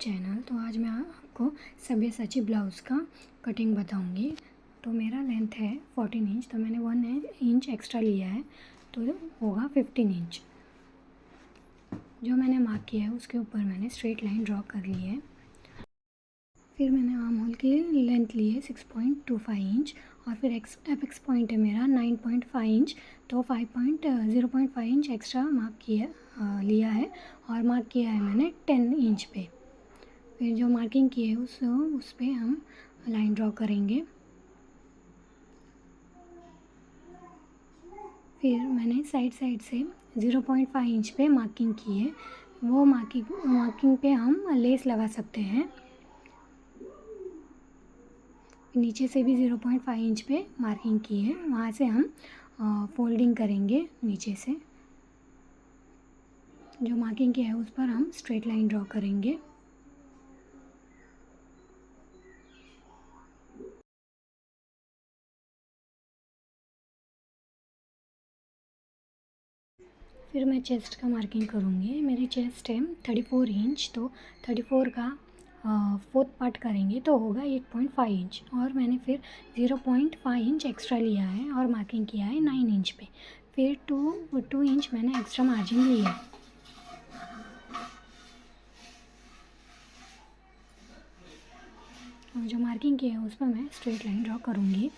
Channel. तो आज मैं आपको सब्यसाची ब्लाउज़ का कटिंग बताऊंगी। तो मेरा लेंथ है 14 इंच, तो मैंने 1 इंच एक्स्ट्रा लिया है, तो होगा 15 इंच। जो मैंने मार्क किया है उसके ऊपर मैंने स्ट्रेट लाइन ड्रॉ कर ली है। फिर मैंने आर्म होल की लेंथ ली है 6.25 इंच और फिर एपेक्स पॉइंट है मेरा 9.5 इंच, तो 0.5 इंच एक्स्ट्रा लिया है और मार्क किया है मैंने 10 इंच पे। फिर जो मार्किंग की है उस पे हम लाइन ड्रॉ करेंगे। फिर मैंने साइड से 0.5 इंच पे मार्किंग की है। वो मार्किंग पे हम लेस लगा सकते हैं। नीचे से भी 0.5 इंच पे मार्किंग की है, वहाँ से हम फोल्डिंग करेंगे नीचे से। जो मार्किंग किया है उस पर हम स्ट्रेट लाइन ड्रॉ करेंगे। फिर मैं चेस्ट का मार्किंग करूँगी। मेरी चेस्ट है 34 इंच, तो 34 का 4th पार्ट करेंगे तो होगा 8.5 इंच, और मैंने फिर 0.5 इंच एक्स्ट्रा लिया है और मार्किंग किया है 9 इंच पे। फिर 2 इंच मैंने एक्स्ट्रा मार्जिन लिया है। और जो मार्किंग की है उस पर मैं स्ट्रेट लाइन ड्रॉ करूँगी।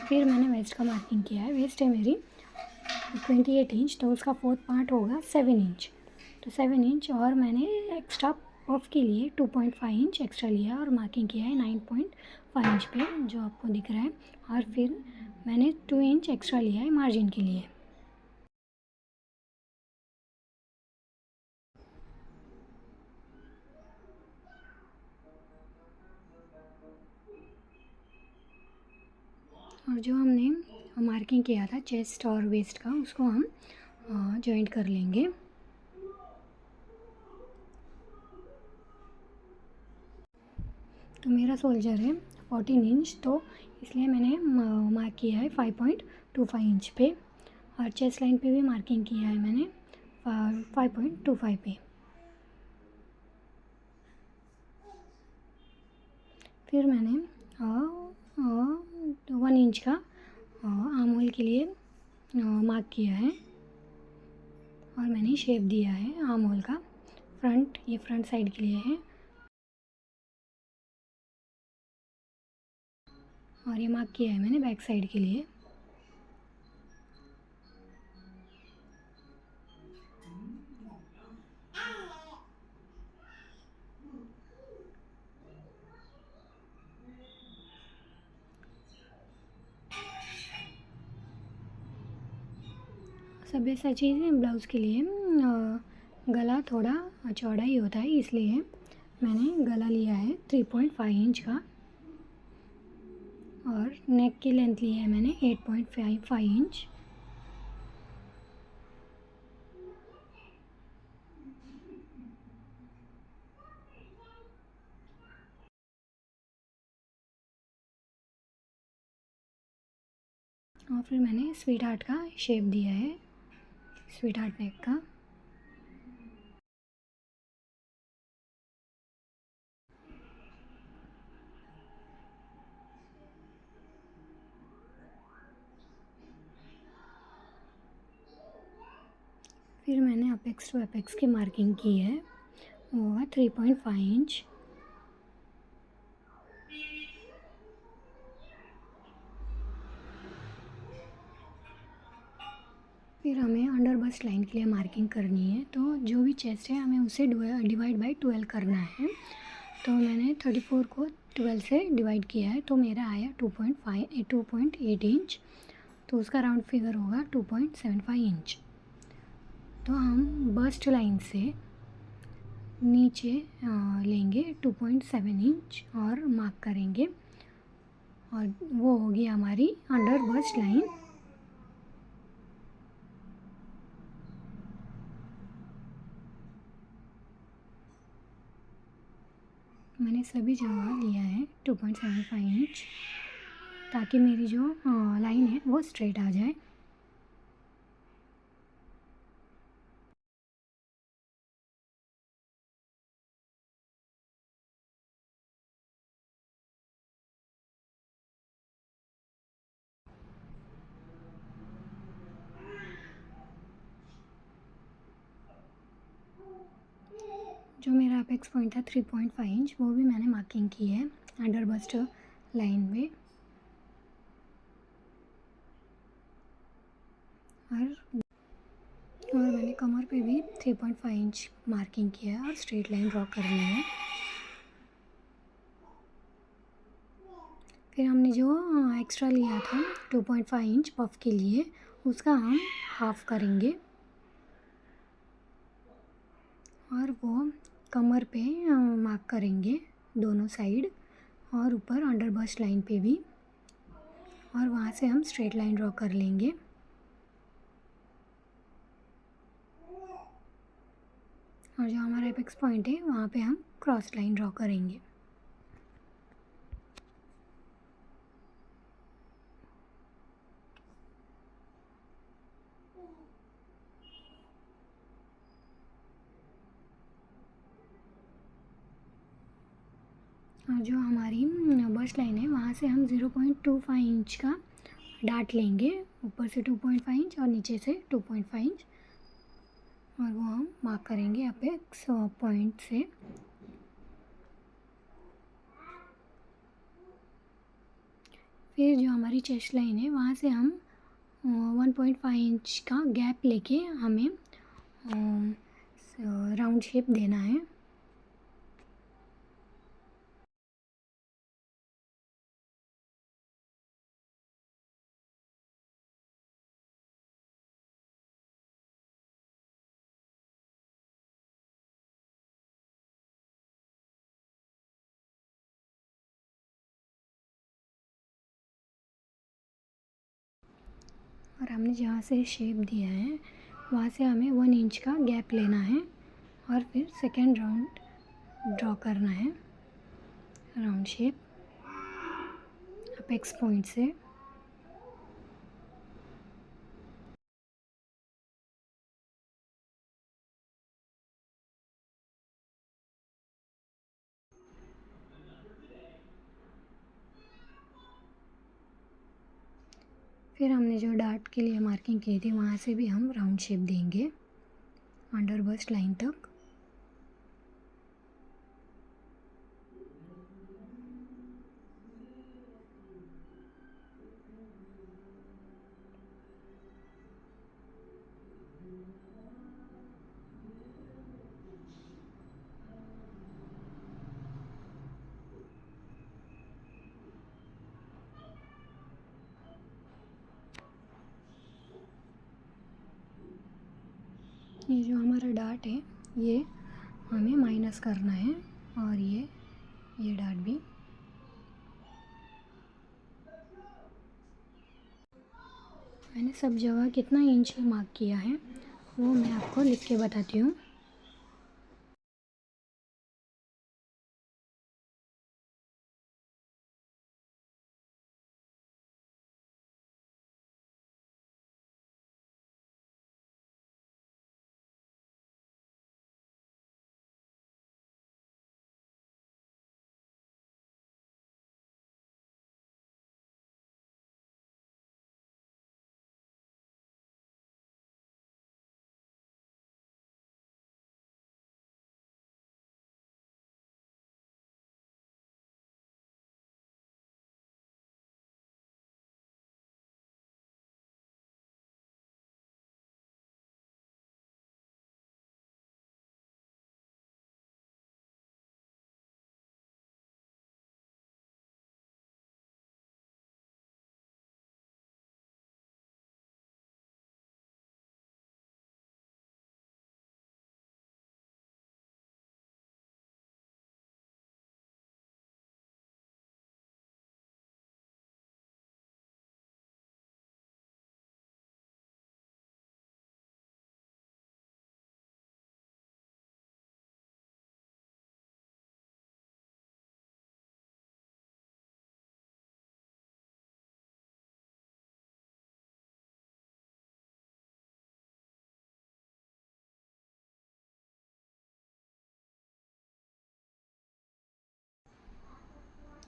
फिर मैंने वेस्ट का मार्किंग किया है। वेस्ट है मेरी 28 इंच, तो उसका 4th पार्ट होगा 7 इंच, तो 7 इंच और मैंने एक्स्ट्रा पफ के लिए 2.5 इंच एक्स्ट्रा लिया और मार्किंग किया है 9.5 इंच पे, जो आपको दिख रहा है। और फिर मैंने 2 इंच एक्स्ट्रा लिया है मार्जिन के लिए। और जो हमने मार्किंग किया था चेस्ट और वेस्ट का, उसको हम जॉइंट कर लेंगे। तो मेरा शोल्डर है 14 इंच, तो इसलिए मैंने मार्क किया है 5.25 इंच पे, और चेस्ट लाइन पे भी मार्किंग किया है मैंने 5.25 पे। फिर मैंने 1 इंच का आर्म होल के लिए मार्क किया है और मैंने शेप दिया है आर्म होल का। ये फ्रंट साइड के लिए है, और ये मार्क किया है मैंने बैक साइड के लिए। सब्यसाची ब्लाउज़ के लिए गला थोड़ा चौड़ा ही होता है, इसलिए मैंने गला लिया है 3.5 इंच का, और नेक की लेंथ ली है मैंने 8.5 इंच। और फिर मैंने स्वीट हार्ट का शेप दिया है, स्वीट हार्ट नेक का। फिर मैंने अपेक्स टू अपेक्स की मार्किंग की है, वो है 3.5 इंच। फिर हमें अंडर बस्ट लाइन के लिए मार्किंग करनी है, तो जो भी चेस्ट है हमें उसे डिवाइड बाई 12 करना है। तो मैंने 34 को 12 से डिवाइड किया है, तो मेरा आया 2.8 इंच, तो उसका राउंड फिगर होगा 2.75 इंच। तो हम बस्ट लाइन से नीचे लेंगे 2.7 इंच और मार्क करेंगे, और वो होगी हमारी अंडर बस्ट लाइन। मैंने सभी जगह लिया है 2.75 इंच, ताकि मेरी जो लाइन है वो स्ट्रेट आ जाए। जो मेरा अपेक्स पॉइंट था 3.5 इंच, वो भी मैंने मार्किंग की है अंडर बस्ट लाइन में। और मैंने कमर पे भी 3.5 इंच मार्किंग किया है और स्ट्रेट लाइन ड्रॉ करनी है। फिर हमने जो एक्स्ट्रा लिया था 2.5 इंच पफ के लिए, उसका हम हाफ करेंगे और वो कमर पे मार्क करेंगे दोनों साइड और ऊपर अंडर बस्ट लाइन पे भी, और वहाँ से हम स्ट्रेट लाइन ड्रॉ कर लेंगे। और जो हमारा एपेक्स पॉइंट है वहाँ पे हम क्रॉस लाइन ड्रॉ करेंगे। और जो हमारी बस्ट लाइन है वहाँ से हम 0.25 इंच का डार्ट लेंगे, ऊपर से 2.5 इंच और नीचे से 2.5 इंच, और वो हम मार्क करेंगे अपेक्स पॉइंट से। फिर जो हमारी चेस्ट लाइन है वहाँ से हम 1.5 इंच का गैप लेके हमें राउंड शेप देना है। और हमने जहाँ से शेप दिया है वहाँ से हमें 1 इंच का गैप लेना है और फिर सेकेंड राउंड ड्रॉ करना है राउंड शेप अपेक्स पॉइंट से। फिर हमने जो डार्ट के लिए मार्किंग की थी वहाँ से भी हम राउंड शेप देंगे अंडर बस्ट लाइन तक। ये जो हमारा डार्ट है ये हमें माइनस करना है, और ये डार्ट भी। मैंने सब जगह कितना इंच मार्क किया है वो मैं आपको लिख के बताती हूँ।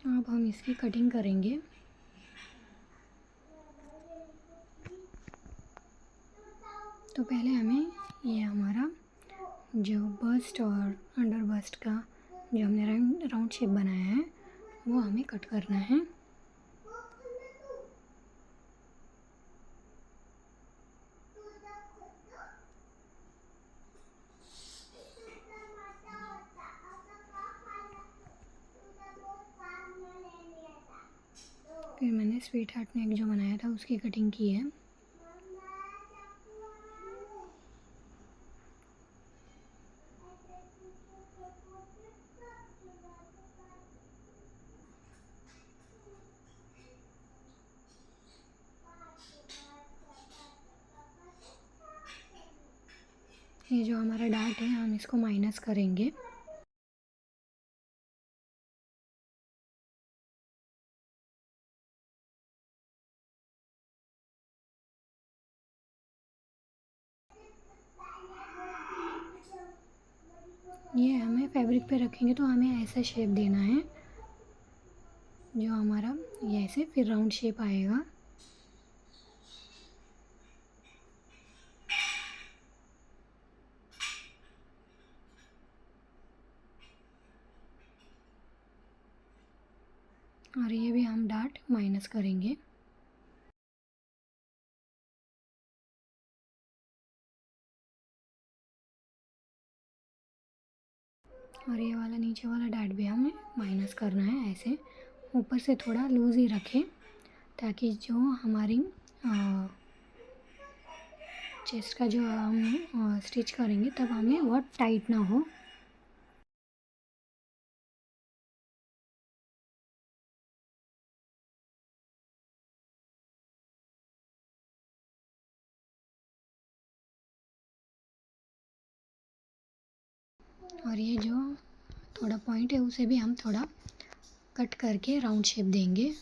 अब हम इसकी कटिंग करेंगे। तो पहले हमें ये हमारा जो बस्ट और अंडर बस्ट का जो हमने राउंड शेप बनाया है वो हमें कट करना है। फिर मैंने स्वीट हार्ट नेक जो बनाया था उसकी कटिंग की है। ये जो हमारा डार्ट है हम इसको माइनस करेंगे। ये हमें फैब्रिक पे रखेंगे तो हमें ऐसा शेप देना है जो हमारा ये ऐसे फिर राउंड शेप आएगा। और ये भी हम डार्ट माइनस करेंगे। और ये वाला नीचे वाला डार्ट भी हमें माइनस करना है। ऐसे ऊपर से थोड़ा लूज़ ही रखें ताकि जो हमारी चेस्ट का जो हम स्टिच करेंगे तब हमें बहुत टाइट ना हो। और ये जो थोड़ा पॉइंट है उसे भी हम थोड़ा कट करके राउंड शेप देंगे।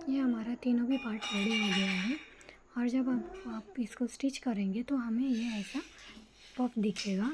ये हमारा तीनों भी पार्ट रेडी हो गया है। और जब आप इसको स्टिच करेंगे तो हमें ये ऐसा पफ दिखेगा।